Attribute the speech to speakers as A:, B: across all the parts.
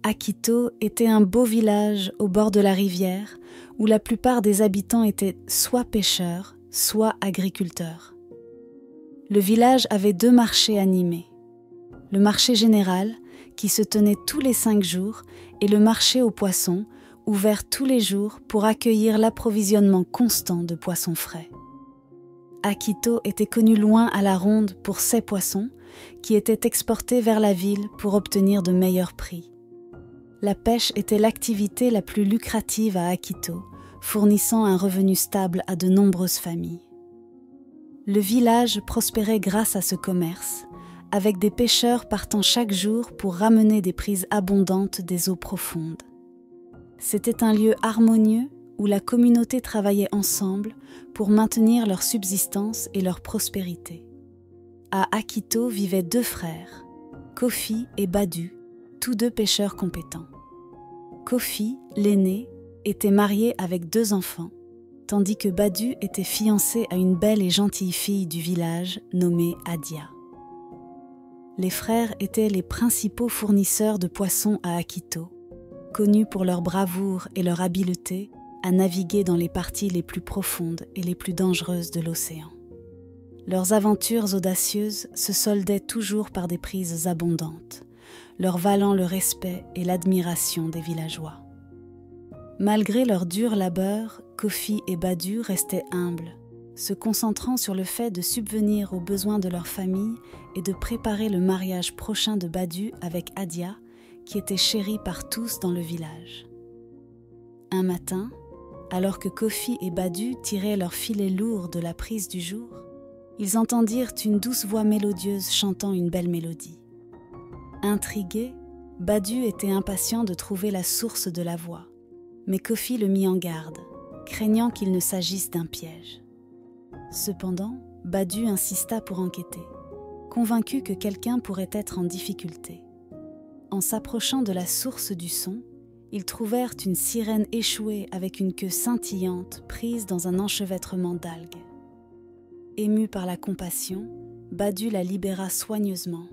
A: Akito était un beau village au bord de la rivière où la plupart des habitants étaient soit pêcheurs, soit agriculteurs. Le village avait 2 marchés animés. Le marché général, qui se tenait tous les 5 jours, et le marché aux poissons, ouvert tous les jours pour accueillir l'approvisionnement constant de poissons frais. Akito était connu loin à la ronde pour ses poissons, qui étaient exportés vers la ville pour obtenir de meilleurs prix. La pêche était l'activité la plus lucrative à Akito, fournissant un revenu stable à de nombreuses familles. Le village prospérait grâce à ce commerce, avec des pêcheurs partant chaque jour pour ramener des prises abondantes des eaux profondes. C'était un lieu harmonieux où la communauté travaillait ensemble pour maintenir leur subsistance et leur prospérité. À Akito vivaient 2 frères, Kofi et Badu, tous 2 pêcheurs compétents. Kofi, l'aîné, était marié avec 2 enfants, tandis que Badu était fiancé à une belle et gentille fille du village nommée Adia. Les frères étaient les principaux fournisseurs de poissons à Akito, connus pour leur bravoure et leur habileté à naviguer dans les parties les plus profondes et les plus dangereuses de l'océan. Leurs aventures audacieuses se soldaient toujours par des prises abondantes, leur valant le respect et l'admiration des villageois. Malgré leur dur labeur, Kofi et Badu restaient humbles, se concentrant sur le fait de subvenir aux besoins de leur famille et de préparer le mariage prochain de Badu avec Adia, qui était chérie par tous dans le village. Un matin, alors que Kofi et Badu tiraient leur filet lourd de la prise du jour, ils entendirent une douce voix mélodieuse chantant une belle mélodie. Intrigué, Badu était impatient de trouver la source de la voix, mais Kofi le mit en garde, craignant qu'il ne s'agisse d'un piège. Cependant, Badu insista pour enquêter, convaincu que quelqu'un pourrait être en difficulté. En s'approchant de la source du son, ils trouvèrent une sirène échouée avec une queue scintillante prise dans un enchevêtrement d'algues. Ému par la compassion, Badu la libéra soigneusement,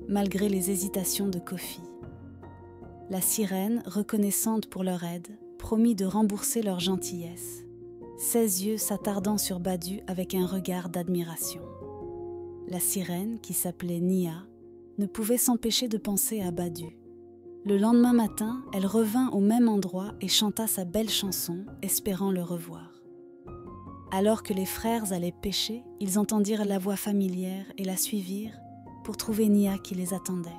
A: malgré les hésitations de Kofi. La sirène, reconnaissante pour leur aide, promit de rembourser leur gentillesse, ses yeux s'attardant sur Badu avec un regard d'admiration. La sirène, qui s'appelait Nia, ne pouvait s'empêcher de penser à Badu. Le lendemain matin, elle revint au même endroit et chanta sa belle chanson, espérant le revoir. Alors que les frères allaient pêcher, ils entendirent la voix familière et la suivirent pour trouver Nia qui les attendait.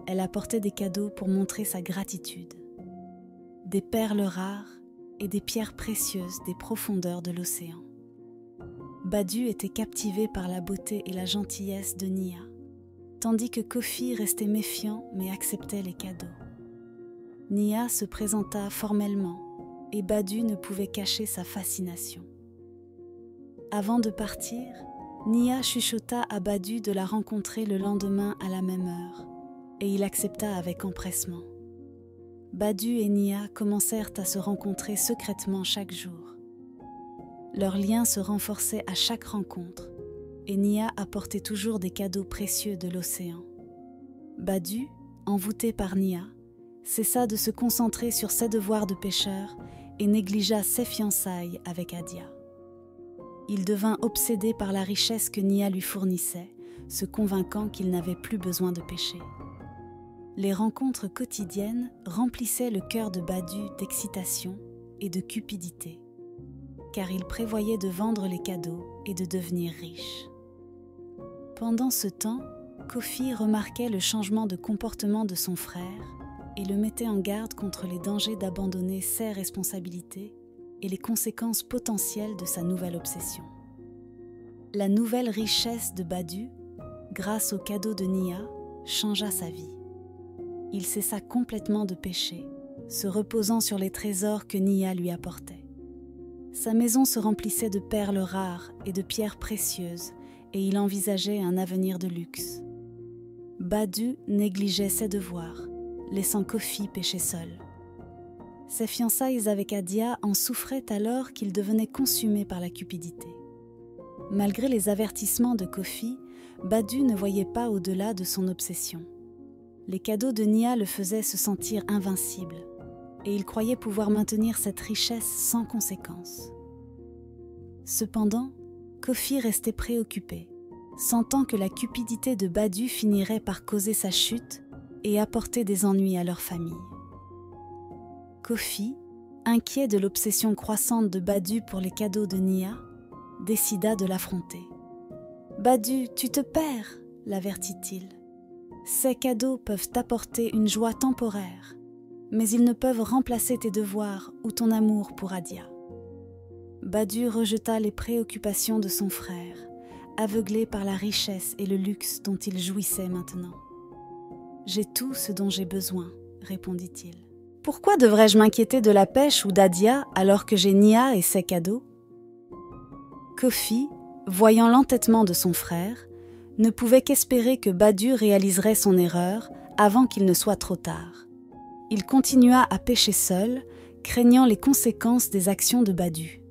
A: Elle apportait des cadeaux pour montrer sa gratitude. Des perles rares et des pierres précieuses des profondeurs de l'océan. Badu était captivé par la beauté et la gentillesse de Nia, tandis que Kofi restait méfiant mais acceptait les cadeaux. Nia se présenta formellement et Badu ne pouvait cacher sa fascination. Avant de partir, Nia chuchota à Badu de la rencontrer le lendemain à la même heure, et il accepta avec empressement. Badu et Nia commencèrent à se rencontrer secrètement chaque jour. Leur lien se renforçait à chaque rencontre, et Nia apportait toujours des cadeaux précieux de l'océan. Badu, envoûté par Nia, cessa de se concentrer sur ses devoirs de pêcheur et négligea ses fiançailles avec Adia. Il devint obsédé par la richesse que Nia lui fournissait, se convainquant qu'il n'avait plus besoin de pêcher. Les rencontres quotidiennes remplissaient le cœur de Badu d'excitation et de cupidité, car il prévoyait de vendre les cadeaux et de devenir riche. Pendant ce temps, Kofi remarquait le changement de comportement de son frère et le mettait en garde contre les dangers d'abandonner ses responsabilités et les conséquences potentielles de sa nouvelle obsession. La nouvelle richesse de Badu, grâce aux cadeaux de Nia, changea sa vie. Il cessa complètement de pêcher, se reposant sur les trésors que Nia lui apportait. Sa maison se remplissait de perles rares et de pierres précieuses, et il envisageait un avenir de luxe. Badu négligeait ses devoirs, laissant Kofi pêcher seul. Ses fiançailles avec Adia en souffraient alors qu'il devenait consumé par la cupidité. Malgré les avertissements de Kofi, Badu ne voyait pas au-delà de son obsession. Les cadeaux de Nia le faisaient se sentir invincible, et il croyait pouvoir maintenir cette richesse sans conséquence. Cependant, Kofi restait préoccupé, sentant que la cupidité de Badu finirait par causer sa chute et apporter des ennuis à leur famille. Kofi, inquiet de l'obsession croissante de Badu pour les cadeaux de Nia, décida de l'affronter. « Badu, tu te perds !» l'avertit-il. « Ces cadeaux peuvent t'apporter une joie temporaire, mais ils ne peuvent remplacer tes devoirs ou ton amour pour Adia. » Badu rejeta les préoccupations de son frère, aveuglé par la richesse et le luxe dont il jouissait maintenant. « J'ai tout ce dont j'ai besoin, » répondit-il. « Pourquoi devrais-je m'inquiéter de la pêche ou d'Adia alors que j'ai Nia et ses cadeaux ?» Kofi, voyant l'entêtement de son frère, ne pouvait qu'espérer que Badu réaliserait son erreur avant qu'il ne soit trop tard. Il continua à pêcher seul, craignant les conséquences des actions de Badu.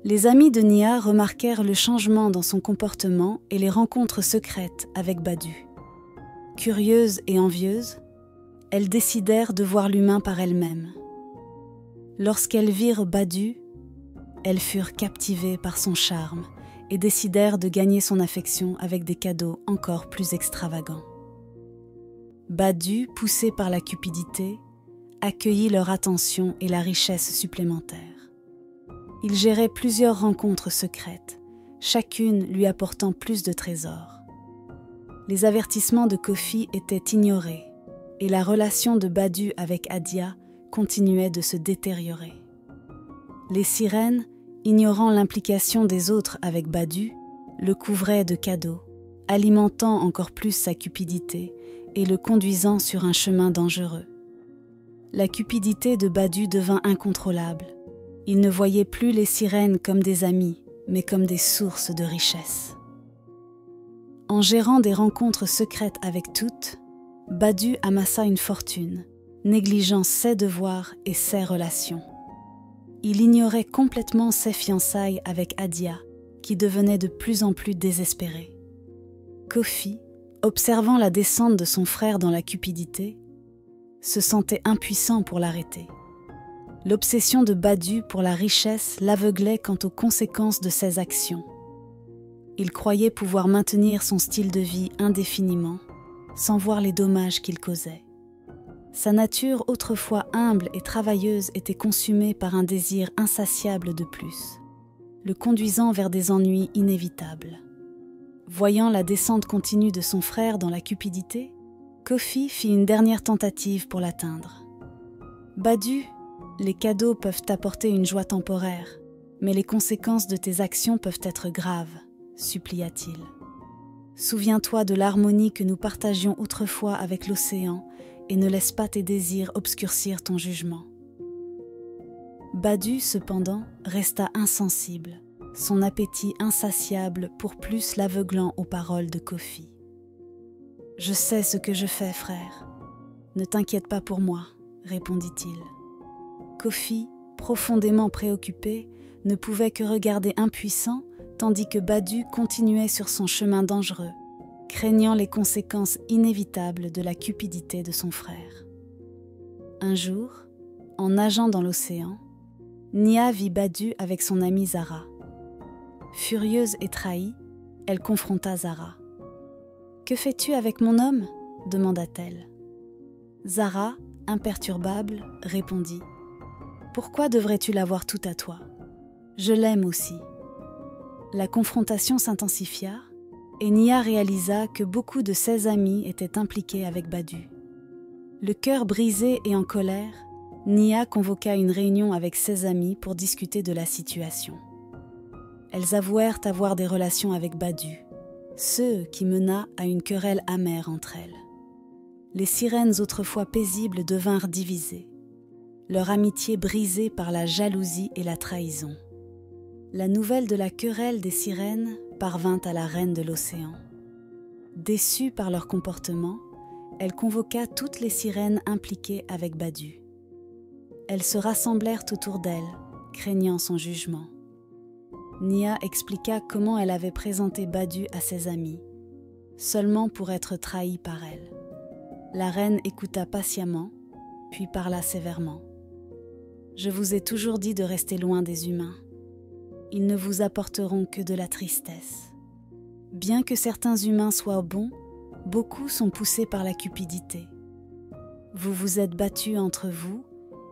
A: Les amis de Nia remarquèrent le changement dans son comportement et les rencontres secrètes avec Badu. Curieuses et envieuses, elles décidèrent de voir l'humain par elles-mêmes. Lorsqu'elles virent Badu, elles furent captivées par son charme et décidèrent de gagner son affection avec des cadeaux encore plus extravagants. Badu, poussé par la cupidité, accueillit leur attention et la richesse supplémentaire. Il gérait plusieurs rencontres secrètes, chacune lui apportant plus de trésors. Les avertissements de Kofi étaient ignorés et la relation de Badu avec Adia continuait de se détériorer. Les sirènes, ignorant l'implication des autres avec Badu, le couvraient de cadeaux, alimentant encore plus sa cupidité et le conduisant sur un chemin dangereux. La cupidité de Badu devint incontrôlable. Il ne voyait plus les sirènes comme des amis, mais comme des sources de richesse. En gérant des rencontres secrètes avec toutes, Badu amassa une fortune, négligeant ses devoirs et ses relations. Il ignorait complètement ses fiançailles avec Adia, qui devenait de plus en plus désespérée. Kofi, observant la descente de son frère dans la cupidité, se sentait impuissant pour l'arrêter. L'obsession de Badu pour la richesse l'aveuglait quant aux conséquences de ses actions. Il croyait pouvoir maintenir son style de vie indéfiniment, sans voir les dommages qu'il causait. Sa nature autrefois humble et travailleuse était consumée par un désir insatiable de plus, le conduisant vers des ennuis inévitables. Voyant la descente continue de son frère dans la cupidité, Kofi fit une dernière tentative pour l'atteindre. « Badu, les cadeaux peuvent t'apporter une joie temporaire, mais les conséquences de tes actions peuvent être graves, » supplia-t-il. « Souviens-toi de l'harmonie que nous partagions autrefois avec l'océan et ne laisse pas tes désirs obscurcir ton jugement. » Badu, cependant, resta insensible, son appétit insatiable pour plus l'aveuglant aux paroles de Kofi. « Je sais ce que je fais, frère. Ne t'inquiète pas pour moi, » répondit-il. Kofi, profondément préoccupé, ne pouvait que regarder impuissant, tandis que Badu continuait sur son chemin dangereux, craignant les conséquences inévitables de la cupidité de son frère. Un jour, en nageant dans l'océan, Nia vit Badu avec son amie Zara. Furieuse et trahie, elle confronta Zara. « Que fais-tu avec mon homme ?» demanda-t-elle. Zara, imperturbable, répondit « Pourquoi devrais-tu l'avoir tout à toi ? Je l'aime aussi. » La confrontation s'intensifia et Nia réalisa que beaucoup de ses amis étaient impliqués avec Badu. Le cœur brisé et en colère, Nia convoqua une réunion avec ses amis pour discuter de la situation. Elles avouèrent avoir des relations avec Badu, ce qui mena à une querelle amère entre elles. Les sirènes autrefois paisibles devinrent divisées, leur amitié brisée par la jalousie et la trahison. La nouvelle de la querelle des sirènes parvint à la reine de l'océan. Déçue par leur comportement, elle convoqua toutes les sirènes impliquées avec Badu. Elles se rassemblèrent autour d'elle, craignant son jugement. Nia expliqua comment elle avait présenté Badu à ses amis, seulement pour être trahie par elle. La reine écouta patiemment, puis parla sévèrement. « Je vous ai toujours dit de rester loin des humains. Ils ne vous apporteront que de la tristesse. Bien que certains humains soient bons, beaucoup sont poussés par la cupidité. Vous vous êtes battus entre vous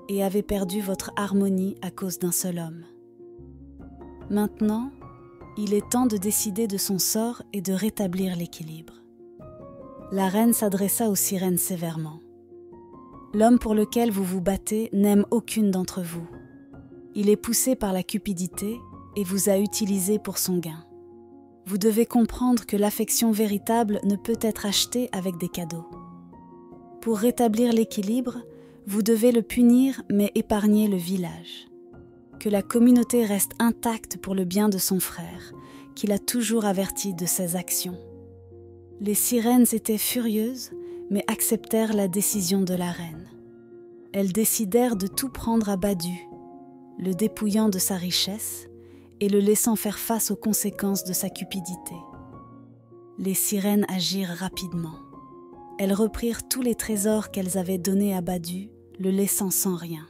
A: et avez perdu votre harmonie à cause d'un seul homme. Maintenant, il est temps de décider de son sort et de rétablir l'équilibre. » La reine s'adressa aux sirènes sévèrement. « L'homme pour lequel vous vous battez n'aime aucune d'entre vous. Il est poussé par la cupidité et vous a utilisé pour son gain. Vous devez comprendre que l'affection véritable ne peut être achetée avec des cadeaux. Pour rétablir l'équilibre, vous devez le punir mais épargner le village. Que la communauté reste intacte pour le bien de son frère, qu'il a toujours averti de ses actions. » Les sirènes étaient furieuses, mais acceptèrent la décision de la reine. Elles décidèrent de tout prendre à Badu, le dépouillant de sa richesse et le laissant faire face aux conséquences de sa cupidité. Les sirènes agirent rapidement. Elles reprirent tous les trésors qu'elles avaient donnés à Badu, le laissant sans rien.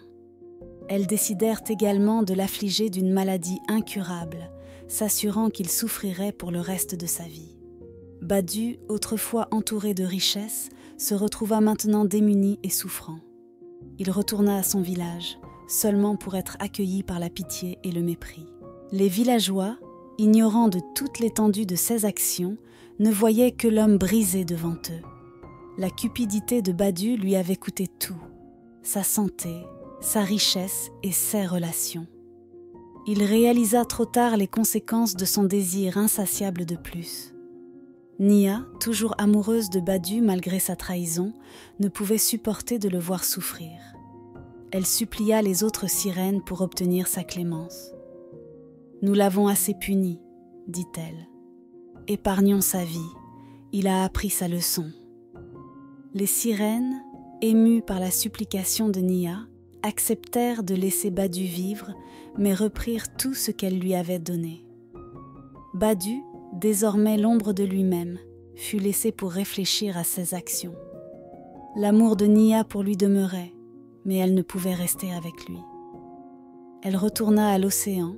A: Elles décidèrent également de l'affliger d'une maladie incurable, s'assurant qu'il souffrirait pour le reste de sa vie. Badu, autrefois entouré de richesses, se retrouva maintenant démuni et souffrant. Il retourna à son village, seulement pour être accueilli par la pitié et le mépris. Les villageois, ignorant de toute l'étendue de ses actions, ne voyaient que l'homme brisé devant eux. La cupidité de Badu lui avait coûté tout, sa santé, sa richesse et ses relations. Il réalisa trop tard les conséquences de son désir insatiable de plus. Nia, toujours amoureuse de Badu malgré sa trahison, ne pouvait supporter de le voir souffrir. Elle supplia les autres sirènes pour obtenir sa clémence. « Nous l'avons assez puni, » dit-elle. « Épargnons sa vie, il a appris sa leçon. » Les sirènes, émues par la supplication de Nia, acceptèrent de laisser Badu vivre, mais reprirent tout ce qu'elle lui avait donné. Badu, désormais l'ombre de lui-même, fut laissé pour réfléchir à ses actions. L'amour de Nia pour lui demeurait, mais elle ne pouvait rester avec lui. Elle retourna à l'océan,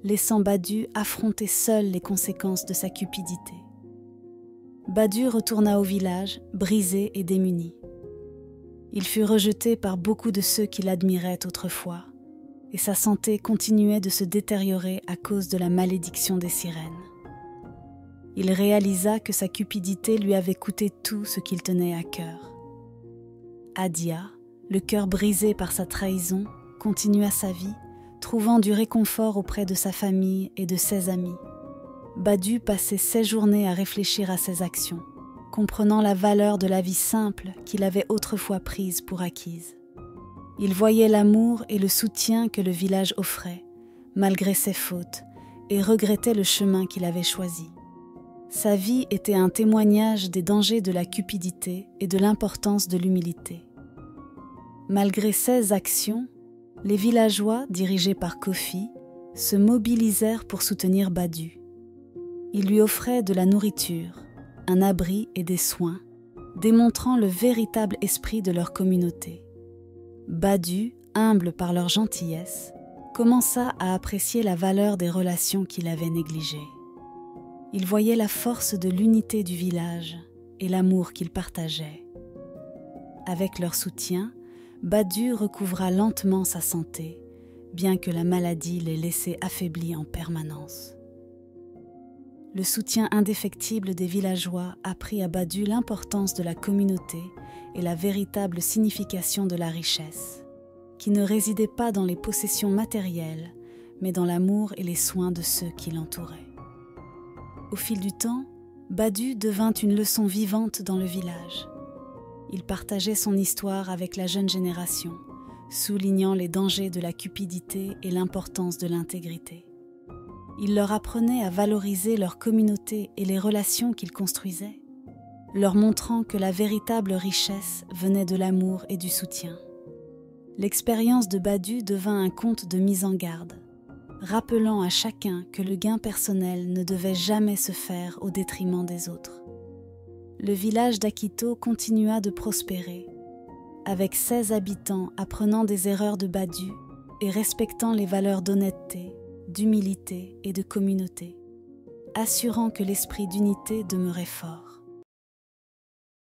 A: laissant Badu affronter seul les conséquences de sa cupidité. Badu retourna au village, brisé et démuni. Il fut rejeté par beaucoup de ceux qui l'admiraient autrefois, et sa santé continuait de se détériorer à cause de la malédiction des sirènes. Il réalisa que sa cupidité lui avait coûté tout ce qu'il tenait à cœur. Adia, le cœur brisé par sa trahison, continua sa vie, trouvant du réconfort auprès de sa famille et de ses amis. Badu passait ses journées à réfléchir à ses actions, comprenant la valeur de la vie simple qu'il avait autrefois prise pour acquise. Il voyait l'amour et le soutien que le village offrait, malgré ses fautes, et regrettait le chemin qu'il avait choisi. Sa vie était un témoignage des dangers de la cupidité et de l'importance de l'humilité. Malgré ces actions, les villageois, dirigés par Kofi, se mobilisèrent pour soutenir Badu. Ils lui offraient de la nourriture, un abri et des soins, démontrant le véritable esprit de leur communauté. Badu, humble par leur gentillesse, commença à apprécier la valeur des relations qu'il avait négligées. Il voyait la force de l'unité du village et l'amour qu'ils partageaient. Avec leur soutien, Badu recouvra lentement sa santé, bien que la maladie l'ait laissé affaibli en permanence. Le soutien indéfectible des villageois apprit à Badu l'importance de la communauté et la véritable signification de la richesse, qui ne résidait pas dans les possessions matérielles, mais dans l'amour et les soins de ceux qui l'entouraient. Au fil du temps, Badu devint une leçon vivante dans le village. Il partageait son histoire avec la jeune génération, soulignant les dangers de la cupidité et l'importance de l'intégrité. Il leur apprenait à valoriser leur communauté et les relations qu'ils construisaient, leur montrant que la véritable richesse venait de l'amour et du soutien. L'expérience de Badu devint un conte de mise en garde, rappelant à chacun que le gain personnel ne devait jamais se faire au détriment des autres. le village d'Akito continua de prospérer, avec 16 habitants apprenant des erreurs de Badu et respectant les valeurs d'honnêteté, d'humilité et de communauté, assurant que l'esprit d'unité demeurait fort.